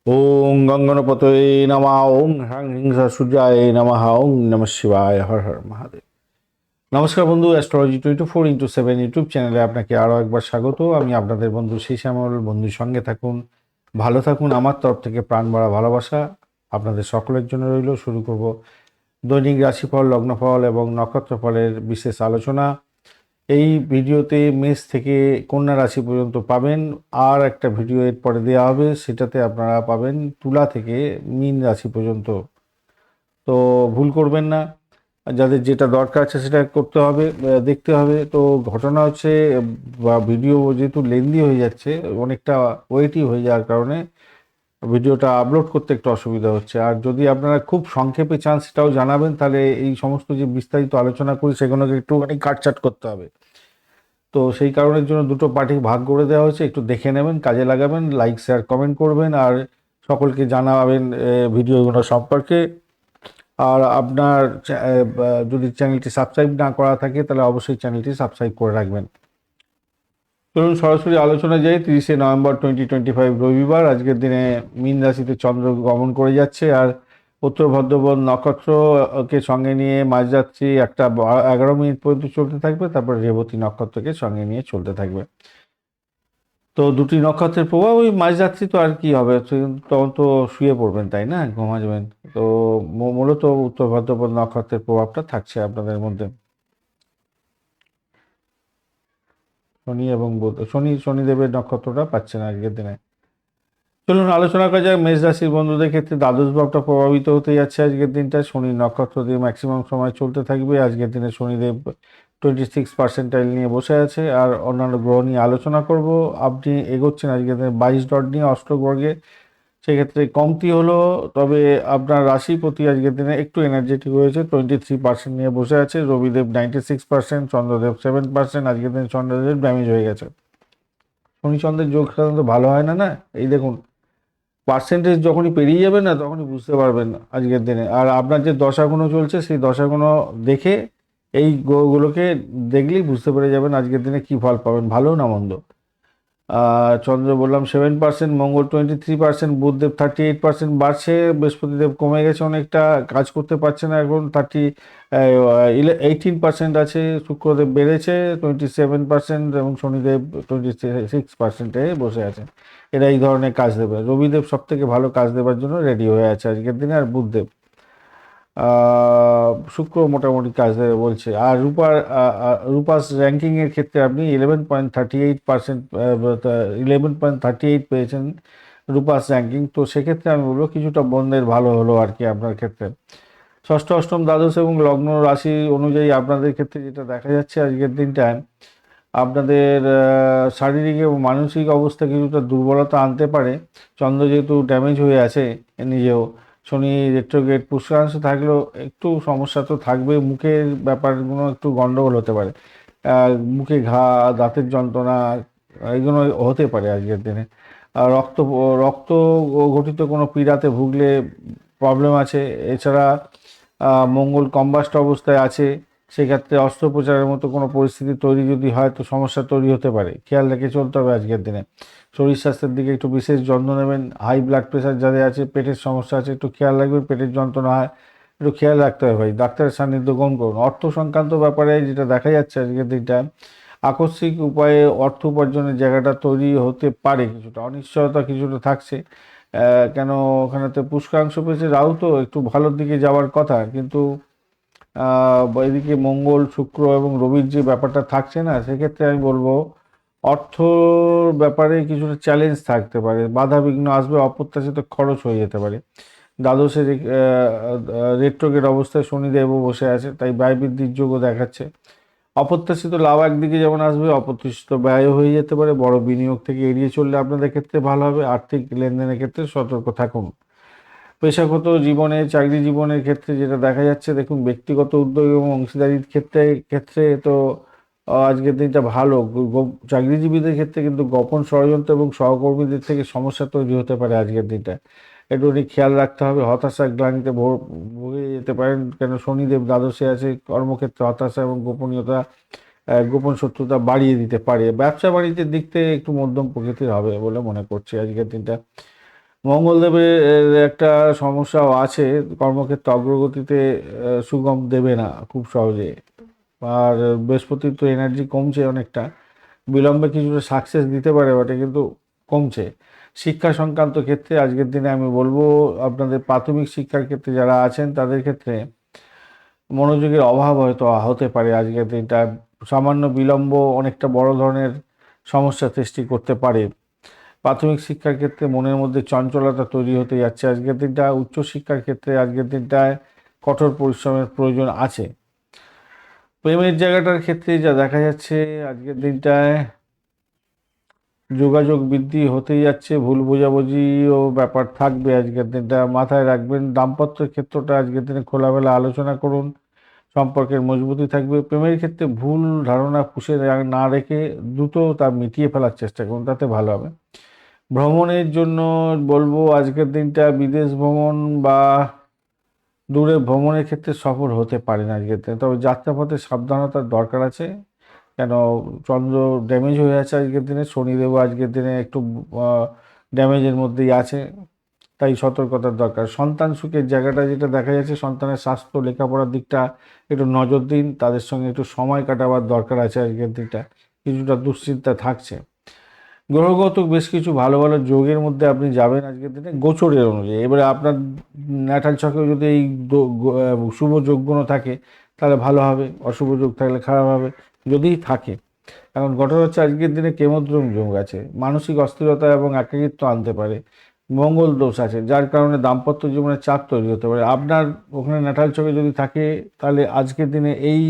ওং গঙ্গনপতয়ে নমঃ ওং হ্রাং হিংসা সূর্যায় নমঃ ওং নমঃ শিবায় হর হর মহাদেব। নমস্কার বন্ধু, অ্যাস্ট্রোলজি 24x7 ইউটিউব চ্যানেলে আপনাকে আরও একবার স্বাগত। আমি আপনাদের বন্ধু সেই শ্যামল। বন্ধুর সঙ্গে থাকুন, ভালো থাকুন। আমার তরফ থেকে প্রাণ ভরা ভালোবাসা আপনাদের সকলের জন্য রইল। শুরু করব দৈনিক রাশিফল, লগ্নফল এবং নক্ষত্রফলের বিশেষ আলোচনা। এই ভিডিওতে মেষ থেকে কন্যা রাশি পর্যন্ত পাবেন, আর একটা ভিডিও এর পরে দেওয়া হবে, সেটাতে আপনারা পাবেন তুলা থেকে মীন রাশি পর্যন্ত। তো ভুল করবেন না, যাদের যেটা দরকার আছে সেটা করতে হবে, দেখতে হবে। তো ঘটনা হচ্ছে, বা ভিডিও যেহেতু লেন্দি হয়ে যাচ্ছে, অনেকটা ওয়েটি হয়ে যাওয়ার কারণে ভিডিওটা আপলোড করতে একটু অসুবিধা হচ্ছে। আর যদি আপনারা খুব সংক্ষেপে চান সেটাও জানাবেন, তাহলে এই সমস্ত যে বিস্তারিত আলোচনা করি সেগুলোকে একটুখানি কাটছাট করতে হবে। তো সেই কারণের জন্য দুটো পার্টি ভাগ করে দেওয়া হয়েছে। একটু দেখে নেবেন, কাজে লাগাবেন, লাইক শেয়ার কমেন্ট করবেন আর সকলকে জানাবেন ভিডিওগুলো সম্পর্কে। আর আপনার যদি চ্যানেলটি সাবস্ক্রাইব না করা থাকে তাহলে অবশ্যই চ্যানেলটি সাবস্ক্রাইব করে রাখবেন। চলুন সরাসরি আলোচনা যাই। 30শে নভেম্বর 2025 রবিবার। আজকের দিনে মীন রাশিতে চন্দ্র গমন করে যাচ্ছে, আর উত্তর ভদ্রপদ নক্ষত্রকে সঙ্গে নিয়ে মাঝরাত্রি 1:11 পর্যন্ত চলতে থাকবে। তারপর রেবতী নক্ষত্রকে সঙ্গে নিয়ে চলতে থাকবে। তো দুটি নক্ষত্রের প্রভাব, ওই মাঝরাত্রি তো আর কি হবে, তখন তো শুয়ে পড়বেন, তাই না, ঘুমাবেন। তো মূলত উত্তর ভাদ্রপদ নক্ষত্রের প্রভাবটা থাকছে আপনাদের মধ্যে। শনি এবং বুধ, শনিদেবের নক্ষত্রটা পাচ্ছেন আজকের দিনে। চলুন আলোচনা করা যাক মেষ রাশির বন্ধুদের ক্ষেত্রে দ্বাদশ ভাবটা প্রভাবিত হতে যাচ্ছে আজকের দিনটা। শনি নক্ষত্র দিয়ে ম্যাক্সিমাম সময় চলতে থাকবে। আজকের দিনে শনিদেব 26% নিয়ে বসে আছে। আর অন্যান্য গ্রহ নিয়ে আলোচনা করব। আপনি এগোচ্ছেন আজকের দিনে 22 ডট নিয়ে অষ্টবর্গে, সেক্ষেত্রে কমতি হলো। তবে আপনার রাশিপতি আজকের দিনে একটু এনার্জেটিক হয়েছে, 23% নিয়ে বসে আছে। রবিদেব 96%, চন্দ্রদেব 7%। আজকের দিনে চন্দ্রদেব ড্যামেজ হয়ে গেছে। শনি চন্দ্রের যোগ সাধারণত ভালো হয় না, না? এই দেখুন, পার্সেন্টেজ যখনই পেরিয়ে যাবে না তখনই বুঝতে পারবেন আজকের দিনে। আর আপনার যে দশাগুলো চলছে সেই দশাগুলো দেখে, এই গ্রহগুলোকে দেখলেই বুঝতে পেরে যাবেন আজকের দিনে কি ফল পাবেন, ভালো না মন্দ। চন্দ্র বললাম 7%, মঙ্গল 23%, বুধদেব 38% বাড়ছে, বৃহস্পতিদেব কমে গেছে অনেকটা, কাজ করতে পারছে না এখন, 18% আছে। শুক্রদেব বেড়েছে 27%, এবং শনিদেব 26%-এ বসে আছে। এরা এই ধরনের কাজ দেবে। রবিদেব সব থেকে ভালো কাজ দেবার জন্য রেডি হয়ে আছে আজকের দিনে। আর বুধদেব, শুক্র মোটামুটি কাজ দেবে বলছে। আর রূপাস র্যাঙ্কিংয়ের ক্ষেত্রে আপনি 11.38%, 11.38 পেয়েছেন রূপাস র্যাঙ্কিং। তো সেক্ষেত্রে আমি বলবো কিছুটা বন্ধের ভালো হলো আর কি আপনার ক্ষেত্রে। ষষ্ঠ, অষ্টম, দ্বাদশ এবং লগ্ন রাশি অনুযায়ী আপনাদের ক্ষেত্রে যেটা দেখা যাচ্ছে আজকের দিনটায়, আপনাদের শারীরিক এবং মানসিক অবস্থা কিছুটা দুর্বলতা আনতে পারে। চন্দ্র যেহেতু ড্যামেজ হয়ে আছে নিজেও, শনি রেট্রোগেট পুষ্করাংশে থাকলেও একটু সমস্যা তো থাকবে। মুখের ব্যাপারগুলো একটু গন্ডগোল হতে পারে, মুখে ঘা, দাঁতের যন্ত্রণা, এইগুলো হতে পারে আজকের দিনে। আর রক্ত ঘটিত কোনো পীড়াতে ভুগলে প্রবলেম আছে। এছাড়া মঙ্গল কম্বাস্ট অবস্থায় আছে, সেক্ষেত্রে অস্ত্রোপচারের মতো কোনো পরিস্থিতি তৈরি যদি হয় তো সমস্যা তৈরি হতে পারে। খেয়াল রেখে চলতে হবে আজকের দিনে। শরীর স্বাস্থ্যের দিকে একটু বিশেষ যত্ন নেবেন। হাই ব্লাড প্রেশার যাদের আছে, পেটের সমস্যা আছে, একটু খেয়াল রাখবেন, পেটের যন্ত্রণা হয় একটু খেয়াল রাখতে হবে ভাই, ডাক্তারের সান্নিধ্য গ্রহণ করুন। অর্থ সংক্রান্ত ব্যাপারে যেটা দেখা যাচ্ছে আজকের দিনটা, আকস্মিক উপায়ে অর্থ উপার্জনের জায়গাটা তৈরি হতে পারে, কিছুটা অনিশ্চয়তা কিছুটা থাকছে। কেন, ওখানেতে পুষ্করাংশ পেয়েছে রাহু, তো একটু ভালোর দিকে যাওয়ার কথা, কিন্তু এদিকে মঙ্গল, শুক্র এবং রবির যে ব্যাপারটা থাকছে না, সেক্ষেত্রে আমি বলবো অর্থর ব্যাপারে কিছুটা চ্যালেঞ্জ থাকতে পারে, বাধা বিঘ্ন আসবে, অপ্রত্যাশিত খরচ হয়ে যেতে পারে। দ্বাদশের রেট্রোগেট অবস্থায় শনিদেবও বসে আছে, তাই ব্যয় বৃদ্ধির যোগও দেখাচ্ছে। অপ্রত্যাশিত লাভ একদিকে যেমন আসবে, অপ্রত্যাশিত ব্যয়ও হয়ে যেতে পারে। বড় বিনিয়োগ থেকে এড়িয়ে চললে আপনাদের ক্ষেত্রে ভালো হবে। আর্থিক লেনদেনের ক্ষেত্রে সতর্ক থাকুন। পেশাগত জীবনে, চাকরি জীবনের ক্ষেত্রে যেটা দেখা যাচ্ছে, দেখুন, ব্যক্তিগত উদ্যোগ এবং অংশীদারির ক্ষেত্রে ক্ষেত্রে তো আজকের দিনটা ভালো। চাকরিজীবীদের ক্ষেত্রে কিন্তু গোপন ষড়যন্ত্র এবং সহকর্মীদের থেকে সমস্যা তৈরি হতে পারে আজকের দিনটা, একটুখানি খেয়াল রাখতে হবে। হতাশা গ্লানিতে ভুগে যেতে পারেন, কেন শনিদেব দ্বাদশে আছে। কর্মক্ষেত্রে হতাশা এবং গোপনীয়তা, গোপন শত্রুতা বাড়িয়ে দিতে পারে। ব্যবসা বাণিজ্যের দিক থেকে একটু মধ্যম প্রকৃতির হবে বলে মনে করছি আজকের দিনটা। মঙ্গলদেবের একটা সমস্যাও আছে, কর্মক্ষেত্রে অগ্রগতিতে সুগম দেবে না খুব সহজে। আর বৃহস্পতির তো এনার্জি কমছে অনেকটা, বিলম্বে কিছুটা সাকসেস দিতে পারে বটে, কিন্তু কমছে। শিক্ষা সংক্রান্ত ক্ষেত্রে আজকের দিনে আমি বলবো, আপনাদের প্রাথমিক শিক্ষার ক্ষেত্রে যারা আছেন তাদের ক্ষেত্রে মনোযোগের অভাব হয়তো হতে পারে আজকের দিনটা। সামান্য বিলম্ব অনেকটা বড় ধরনের সমস্যা সৃষ্টি করতে পারে। প্রাথমিক শিক্ষার ক্ষেত্রে মনের মধ্যে চঞ্চলতা তৈরি হতে যাচ্ছে আজকের দিনটা। উচ্চশিক্ষার ক্ষেত্রে আজকের দিনটায় কঠোর পরিশ্রমের প্রয়োজন আছে। প্রেমের জায়গাটার ক্ষেত্রে যা দেখা যাচ্ছে আজকের দিনটায়, যোগাযোগ বৃদ্ধি হতেই যাচ্ছে, ভুল বোঝাবুঝিও ব্যাপার থাকবে আজকের দিনটা, মাথায় রাখবেন। দাম্পত্যের ক্ষেত্রটা আজকের দিনে খোলামেলা আলোচনা করুন, সম্পর্কের মজবুতি থাকবে। প্রেমের ক্ষেত্রে ভুল ধারণা পুষে না রেখে দ্রুত তা মিটিয়ে ফেলার চেষ্টা করুন, তাতে ভালো হবে। ভ্রমণের জন্য বলবো আজকের দিনটা বিদেশ ভ্রমণ বা দূরে ভ্রমণের ক্ষেত্রে সফল হতে পারেন আজকের দিনে, তবে যাত্রাপথে সাবধানতার দরকার আছে। কেন, চন্দ্র ড্যামেজ হয়ে আছে আজকের দিনে, শনিদেবও আজকের দিনে একটু ড্যামেজের মধ্যেই আছে, তাই সতর্কতার দরকার। সন্তান সুখের জায়গাটা যেটা দেখা যাচ্ছে, সন্তানের স্বাস্থ্য লেখাপড়ার দিকটা একটু নজর দিন, তাদের সঙ্গে একটু সময় কাটাবার দরকার আছে আজকের দিনটা, কিছুটা দুশ্চিন্তা থাকছে। গ্রহগত বেশ কিছু ভালো ভালো যোগের মধ্যে আপনি যাবেন আজকের দিনে গোচরের অনুযায়ী। এবারে আপনার ন্যাটাল ছকেও যদি এই শুভ যোগগুলো থাকে তাহলে ভালো হবে, অশুভ যোগ থাকলে খারাপ হবে যদি থাকে। এখন ঘটনা হচ্ছে আজকের দিনে কেমদ্রম যোগ আছে, মানসিক অস্থিরতা এবং একাকিত্ব আনতে পারে। মঙ্গল দোষ আছে, যার কারণে দাম্পত্য জীবনে চাপ তৈরি হতে পারে। আপনার ওখানে ন্যাটাল ছকে যদি থাকে তাহলে আজকের দিনে এই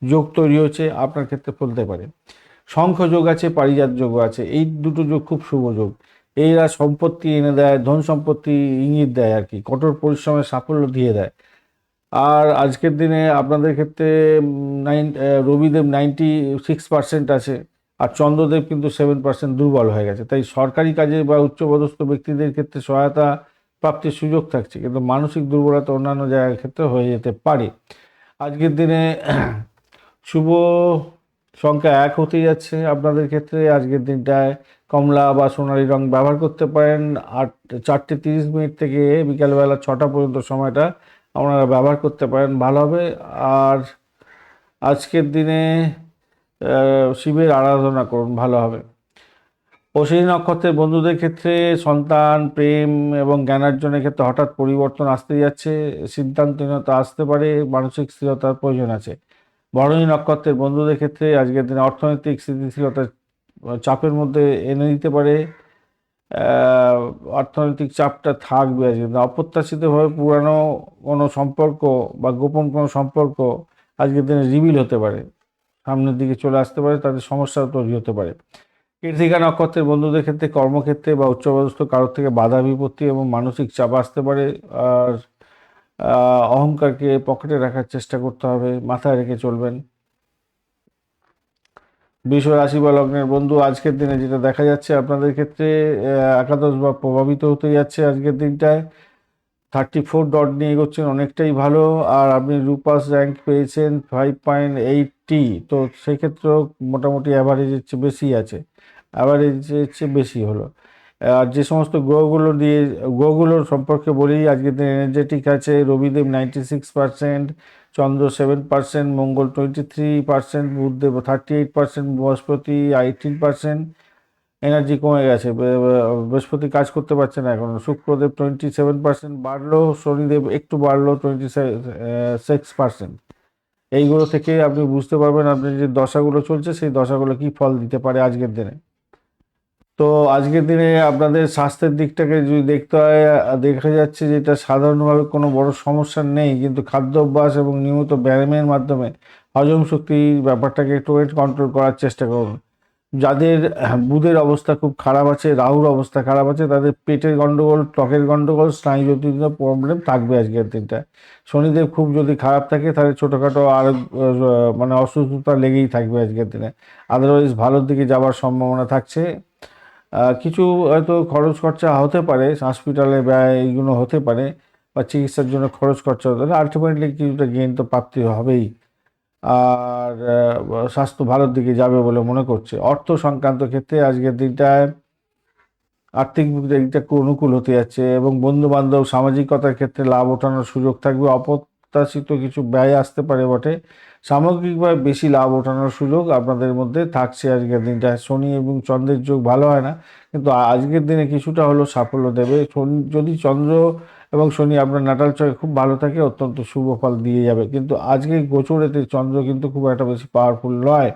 যোগ তৈরি হচ্ছে, আপনার ক্ষেত্রে ফলতে পারে। শঙ্খ যোগ আছে, পারিজাত যোগ আছে, এই দুটো যোগ খুব শুভ যোগ। এরা সম্পত্তি এনে দেয়, ধন সম্পত্তি ইঙ্গিত দেয় আর কি, কঠোর পরিশ্রমের সাফল্য দিয়ে দেয়। আর আজকের দিনে আপনাদের ক্ষেত্রে রবিদেব 96% আছে, আর চন্দ্রদেব কিন্তু 7% দুর্বল হয়ে গেছে। তাই সরকারি কাজে বা উচ্চপদস্থ ব্যক্তিদের ক্ষেত্রে সহায়তা প্রাপ্তির সুযোগ থাকছে, কিন্তু মানসিক দুর্বলতা অন্যান্য জায়গার ক্ষেত্রে হয়ে যেতে পারে। আজকের দিনে শুভ সংখ্যা 1 হতে যাচ্ছে আপনাদের ক্ষেত্রে। আজকের দিনটায় কমলা বা সোনালী রং ব্যবহার করতে পারেন। 4:30 থেকে বিকালবেলা 6টা পর্যন্ত সময়টা আপনারা ব্যবহার করতে পারেন, ভালো হবে। আর আজকের দিনে শিবের আরাধনা করুন, ভালো হবে। অশ্বিনী নক্ষত্রের বন্ধুদের ক্ষেত্রে সন্তান, প্রেম এবং জ্ঞানার্জনের ক্ষেত্রে হঠাৎ পরিবর্তন আসতে যাচ্ছে, সিদ্ধান্তহীনতা আসতে পারে, মানসিক স্থিরতার প্রয়োজন আছে। ভরণী নক্ষত্রের বন্ধুদের ক্ষেত্রে আজকের দিনে অর্থনৈতিক স্থিতিশীলতার চাপের মধ্যে এনে দিতে পারে। অর্থনৈতিক চাপটা থাকবে আজকে। অপ্রত্যাশিতভাবে পুরানো কোনো সম্পর্ক বা গোপন কোনো সম্পর্ক আজকের দিনে রিভিল হতে পারে, সামনের দিকে চলে আসতে পারে, তাদের সমস্যাও তৈরি হতে পারে। কৃত্তিকা নক্ষত্রের বন্ধুদের ক্ষেত্রে কর্মক্ষেত্রে বা উচ্চপদস্থ কারোর থেকে বাধা বিপত্তি এবং মানসিক চাপ আসতে পারে। আর অহংকারকে পকেটে রাখার চেষ্টা করতে হবে, মাথায় রেখে চলবেন। বৃষ রাশি বা লগ্নের বন্ধু আজকের দিনে যেটা দেখা যাচ্ছে আপনাদের ক্ষেত্রে, একাদশ বা প্রভাবিত হতে যাচ্ছে আজকের দিনটায়। 34 ডট নিয়ে এগোচ্ছেন, অনেকটাই ভালো। আর আপনি রূপাস র্যাঙ্ক পেয়েছেন 5.80, তো সেক্ষেত্রেও মোটামুটি অ্যাভারেজের চেয়ে বেশি আছে, অ্যাভারেজের চেয়ে বেশি হলো। আর যে সমস্ত গ্রহগুলোর সম্পর্কে বলি, আজকের দিন এনার্জেটিক আছে। রবিদেব 96%, চন্দ্র 7%, মঙ্গল 23%, বুধদেব 38%, বৃহস্পতি 18%। এনার্জি কমে গেছে, বৃহস্পতি কাজ করতে পারছে না এখন। শুক্রদেব 27% বাড়লো, শনিদেব একটু বাড়লো 26%। এইগুলো থেকে আপনি বুঝতে পারবেন আপনার যে দশাগুলো চলছে সেই দশাগুলো কি ফল দিতে পারে আজকের দিনে। তো আজকের দিনে আপনাদের স্বাস্থ্যের দিকটাকে যদি দেখতে হয়, দেখা যাচ্ছে যে এটা সাধারণভাবে কোনো বড় সমস্যা নেই, কিন্তু খাদ্যাভ্যাস এবং নিয়মিত ব্যায়ামের মাধ্যমে হজম শক্তির ব্যাপারটাকে একটু কন্ট্রোল করার চেষ্টা করুন। যাদের বুধের অবস্থা খুব খারাপ আছে, রাহুর অবস্থা খারাপ আছে, তাদের পেটের গন্ডগোল, ত্বকের গন্ডগোল, স্নায়ুজনিত প্রবলেম থাকবে আজকের দিনটা। শনিদেব খুব যদি খারাপ থাকে তাহলে ছোটোখাটো আর মানে অসুস্থতা লেগেই থাকবে আজকের দিনে। আদারওয়াইজ ভালোর দিকে যাওয়ার সম্ভাবনা থাকছে। কিছু হয়তো খরচ খরচা হতে পারে, হসপিটালে ব্যয় এইগুলো হতে পারে, বা চিকিৎসার জন্য খরচ খরচা হতে পারে, আলটিমেটলি কিছুটা গেইন তো প্রাপ্তি হবেই। আর স্বাস্থ্য ভালোর দিকে যাবে বলে মনে করছে। অর্থ সংক্রান্ত ক্ষেত্রে আজকের দিনটায় আর্থিক দিকটা একটু অনুকূল হতে যাচ্ছে এবং বন্ধু বান্ধব সামাজিকতার ক্ষেত্রে লাভ ওঠানোর সুযোগ থাকবে। অপ্রত্যাশিত কিছু ব্যয় আসতে পারে বটে, সামগ্রিকভাবে বেশি লাভ ওঠানোর সুযোগ আপনাদের মধ্যে থাকছে আজকের দিনটা। শনি এবং চন্দ্রের যোগ ভালো হয় না, কিন্তু আজকের দিনে কিছুটা হলেও সাফল্য দেবে। শনি যদি চন্দ্র এবং শনি আপনার নাটাল চকে খুব ভালো থাকে, অত্যন্ত শুভ ফল দিয়ে যাবে। কিন্তু আজকে গোচরেতে চন্দ্র কিন্তু খুব একটা বেশি পাওয়ারফুল নয়।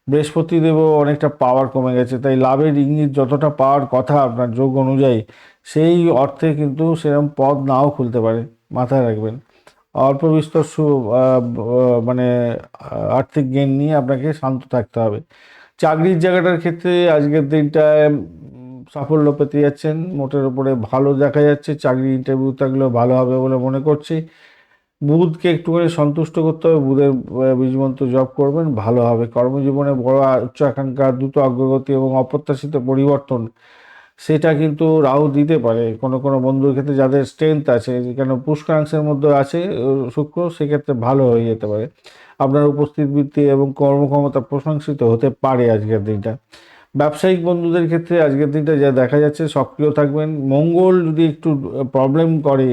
বৃহস্পতিদেবও অনেকটা পাওয়ার কমে গেছে, তাই লাভের ইঙ্গিত যতটা পাওয়ার কথা আপনার যোগ অনুযায়ী, সেই অর্থে কিন্তু সেরকম পদ নাও খুলতে পারে, মাথায় রাখবেন। অল্প বিস্তর মানে আর্থিক গেইন নিয়ে আপনাকে শান্ত থাকতে হবে। চাকরির জায়গাটার ক্ষেত্রে আজকের দিনটায় সাফল্য পেতে যাচ্ছেন, মোটের উপরে ভালো দেখা যাচ্ছে। চাকরি ইন্টারভিউ থাকলেও ভালো হবে বলে মনে করছি। বুধকে একটুখানি সন্তুষ্ট করতে হবে, বুধের বীজমন্ত্র জপ করবেন, ভালো হবে। কর্মজীবনে বড় উচ্চ আকাঙ্ক্ষা, দ্রুত অগ্রগতি এবং অপ্রত্যাশিত পরিবর্তন, সেটা কিন্তু রাহু দিতে পারে কোনো কোনো বন্ধুর ক্ষেত্রে যাদের স্ট্রেংথ আছে, কেন পুষ্করাংশের মধ্যে আছে শুক্র, সেক্ষেত্রে ভালো হয়ে যেতে পারে। আপনার উপস্থিতি এবং কর্মক্ষমতা প্রশংসিত হতে পারে আজকের দিনটা। ব্যবসায়িক বন্ধুদের ক্ষেত্রে আজকের দিনটা যা দেখা যাচ্ছে, সক্রিয় থাকবেন। মঙ্গল যদি একটু প্রবলেম করে,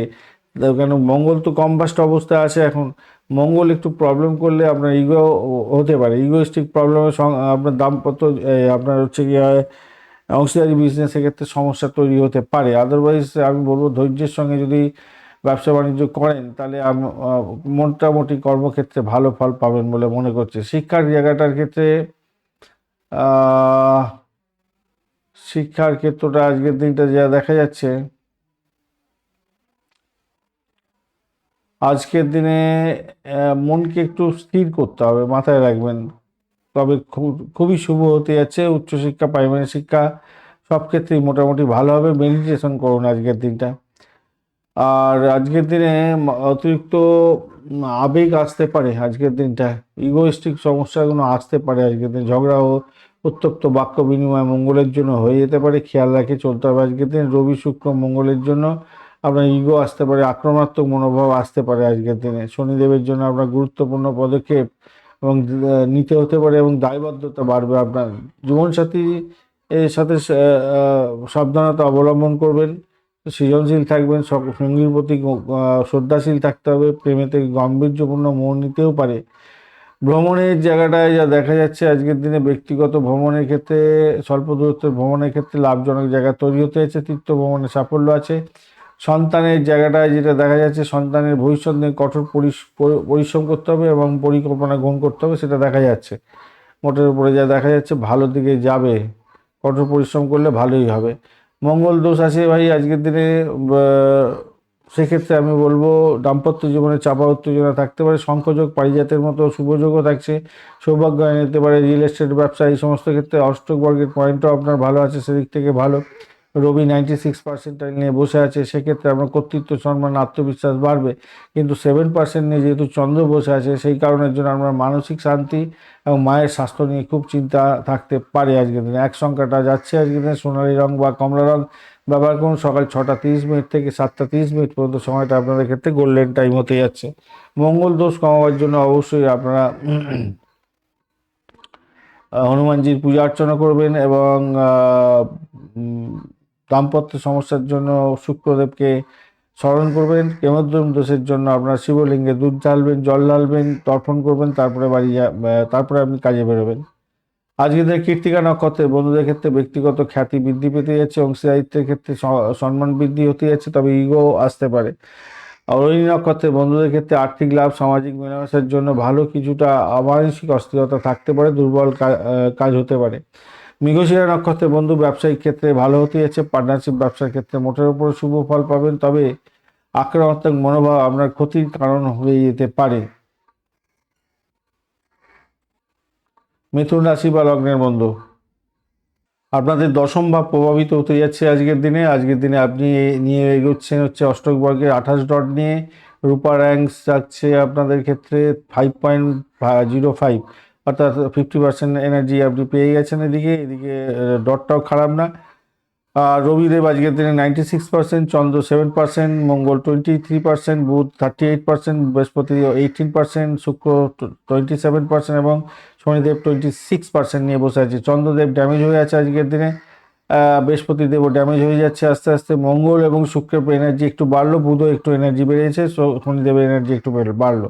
কেন মঙ্গল তো কম্বাস্ট অবস্থায় আছে এখন, মঙ্গল একটু প্রবলেম করলে আপনার ইগো হতে পারে, ইগোইস্টিক প্রবলেমের আপনার দাম্পত্য আপনার হচ্ছে কি হয়, অংশীদারি বিজনেসের ক্ষেত্রে সমস্যা তৈরি হতে পারে। আদারওয়াইজ আমি বলবো ধৈর্যের সঙ্গে যদি ব্যবসা বাণিজ্য করেন, তাহলে মোটামুটি কর্মক্ষেত্রে ভালো ফল পাবেন বলে মনে করছে। শিক্ষার জায়গাটার ক্ষেত্রে আহ, শিক্ষার ক্ষেত্রটা আজকের দিনটা যা দেখা যাচ্ছে, আজকের দিনে মনকে একটু স্থির করতে হবে, মাথায় রাখবেন। তবে খুবই শুভ হতে যাচ্ছে। উচ্চশিক্ষা, প্রাইমারি শিক্ষা সব ক্ষেত্রেই মোটামুটি ভালো হবে। মেডিটেশন করুন আজকের দিনটা। আর আজকের দিনে অতিরিক্ত আবেগ আসতে পারে আজকের দিনটা, ইগোইস্টিক সমস্যাগুলো আসতে পারে আজকের দিন। ঝগড়া ও উত্তপ্ত বাক্য বিনিময় মঙ্গলের জন্য হয়ে যেতে পারে, খেয়াল রাখে চলতে হবে আজকের দিন। রবি শুক্র মঙ্গলের জন্য আপনার ইগো আসতে পারে, আক্রমণাত্মক মনোভাব আসতে পারে আজকের দিনে। শনিদেবের জন্য আপনার গুরুত্বপূর্ণ পদক্ষেপ এবং নিতে হতে পারে এবং দায়বদ্ধতা বাড়বে আপনার। জীবনসাথী এর সাথে সাবধানতা অবলম্বন করবেন। সৃজনশীল থাকবেন, সঙ্গীর প্রতি শ্রদ্ধাশীল থাকতে হবে। প্রেমেতে গাম্ভীর্যপূর্ণ মোড় নিতেও পারে। ভ্রমণের জায়গাটায় যা দেখা যাচ্ছে আজকের দিনে, ব্যক্তিগত ভ্রমণের ক্ষেত্রে, স্বল্প দূরত্বের ভ্রমণের ক্ষেত্রে লাভজনক জায়গা তৈরি হতে যাচ্ছে। তীর্থ ভ্রমণে সাফল্য আছে। সন্তানের জায়গাটায় যেটা দেখা যাচ্ছে, সন্তানের ভবিষ্যৎ নিয়ে কঠোর পরিশ্রম করতে হবে এবং পরিকল্পনা গ্রহণ করতে হবে, সেটা দেখা যাচ্ছে। মোটের উপরে যা দেখা যাচ্ছে ভালো দিকে যাবে, কঠোর পরিশ্রম করলে ভালোই হবে। মঙ্গল দোষ আছে ভাই আজকের দিনে, সেক্ষেত্রে আমি বলবো দাম্পত্য জীবনে চাপা উত্তেজনা থাকতে পারে। শঙ্খযোগ, পারিজাতের মতো শুভযোগও থাকছে, সৌভাগ্য এনে দিতে পারে। রিয়েল এস্টেট, ব্যবসা, এই সমস্ত ক্ষেত্রে অষ্টক বর্গের পয়েন্টও আপনার ভালো আছে, সেদিক থেকে ভালো। রবি 96% নিয়ে বসে আছে, সেক্ষেত্রে আপনার কর্তৃত্ব, সম্মান, আত্মবিশ্বাস বাড়বে। কিন্তু 7% নিয়ে যেহেতু চন্দ্র বসে আছে, সেই কারণের জন্য আপনার মানসিক শান্তি এবং মায়ের স্বাস্থ্য নিয়ে খুব চিন্তা থাকতে পারে আজকের দিনে। এক সংখ্যাটা যাচ্ছে আজকের দিনে সোনালী রং বা কমলা রং ব্যবহার করুন। সকাল 6:30 থেকে 7:30 পর্যন্ত সময়টা আপনাদের ক্ষেত্রে গোল্ডেন টাইম হতে যাচ্ছে। মঙ্গল দোষ কমাবার জন্য অবশ্যই আপনারা হনুমানজির পূজা অর্চনা করবেন এবং দাম্পত্য সমস্যার জন্য শুক্রদেবকে স্মরণ করবেন। কেমদ্রম দোষের জন্য আপনার শিবলিঙ্গে দুধ ঢালবেন, জল ঢালবেন, তর্পণ করবেন, তারপরে তারপরে আপনি কাজে বেরোবেন। আজকে দিনে কৃত্তিকা নক্ষত্রের বন্ধুদের ক্ষেত্রে ব্যক্তিগত খ্যাতি বৃদ্ধি পেতে যাচ্ছে, অংশীদারিত্বের ক্ষেত্রে সম্মান বৃদ্ধি হতে যাচ্ছে, তবে ইগো আসতে পারে। আর রোহিণী নক্ষত্রের বন্ধুদের ক্ষেত্রে আর্থিক লাভ, সামাজিক মেলামেশার জন্য ভালো, কিছুটা অমানসিক অস্থিরতা থাকতে পারে, দুর্বল কাজ হতে পারে। মৃগশিরা নক্ষত্রের বন্ধু ব্যবসায়িক ক্ষেত্রে ভালো হতে যাচ্ছে, পার্টনারশিপ ব্যবসার ক্ষেত্রে মোটের উপরে শুভ ফল পাবেন, তবে আক্রমণাত্মক মনোভাব আপনার ক্ষতির কারণ হয়ে যেতে পারে। মিথুন রাশি বা লগ্নের বন্ধু, আপনাদের দশম ভাব প্রভাবিত হতে যাচ্ছে আজকের দিনে। আজকের দিনে আপনি নিয়ে এগোচ্ছেন হচ্ছে অষ্টক বর্গের 28 ডট নিয়ে। রূপা র্যাঙ্কস যাচ্ছে আপনাদের ক্ষেত্রে 5.05, অর্থাৎ 50% এনার্জি আপনি পেয়ে গেছেন এদিকে। এদিকে ডটটাও খারাপ না। আর রবিদেব আজকের দিনে 96%, চন্দ্র 7%, মঙ্গল 23%, বুধ 38%, বৃহস্পতি 18%, শুক্র 27% এবং শনিদেব 26% নিয়ে বসে আছে। চন্দ্রদেব ড্যামেজ হয়ে আছে আজকের দিনে। বৃহস্পতি দেবও ড্যামেজ হয়ে যাচ্ছে আস্তে আস্তে। মঙ্গল এবং শুক্রের এনার্জি একটু বাড়লো, বুধও একটু এনার্জি বেড়েছে, শনিদেবের এনার্জি একটু বাড়লো।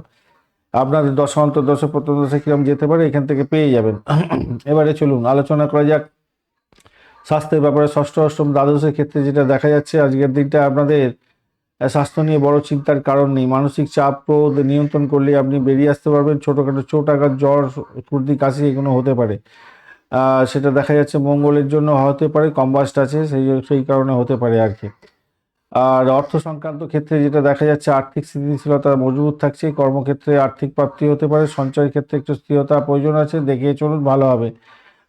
আপনাদের দশা অন্তর্দশা প্রত্যদশা কিরম যেতে পারে এখান থেকে পেয়ে যাবেন। এবারে চলুন আলোচনা করা যাক স্বাস্থ্যের ব্যাপারে। ষষ্ঠ অষ্টম দ্বাদশের ক্ষেত্রে যেটা দেখা যাচ্ছে, আজকের দিনটা আপনাদের স্বাস্থ্য নিয়ে বড় চিন্তার কারণ নেই। মানসিক চাপ ক্রোধ নিয়ন্ত্রণ করলে আপনি বেরিয়ে আসতে পারবেন। ছোটোখাটো চোট আঘাত জ্বর সর্দি কাশি এগুলো হতে পারে, সেটা দেখা যাচ্ছে মঙ্গলের জন্য হতে পারে, কম্বাস্ট আছে সেই কারণে হতে পারে আর কি। আর অর্থ সংক্রান্ত ক্ষেত্রে যেটা দেখা যাচ্ছে, আর্থিক স্থিতিশীলতা মজবুত থাকছে। কর্মক্ষেত্রে আর্থিক প্রাপ্তি হতে পারে। সঞ্চয়ের ক্ষেত্রে একটু স্থিরতা প্রয়োজন আছে, দেখে চলুন ভালো হবে।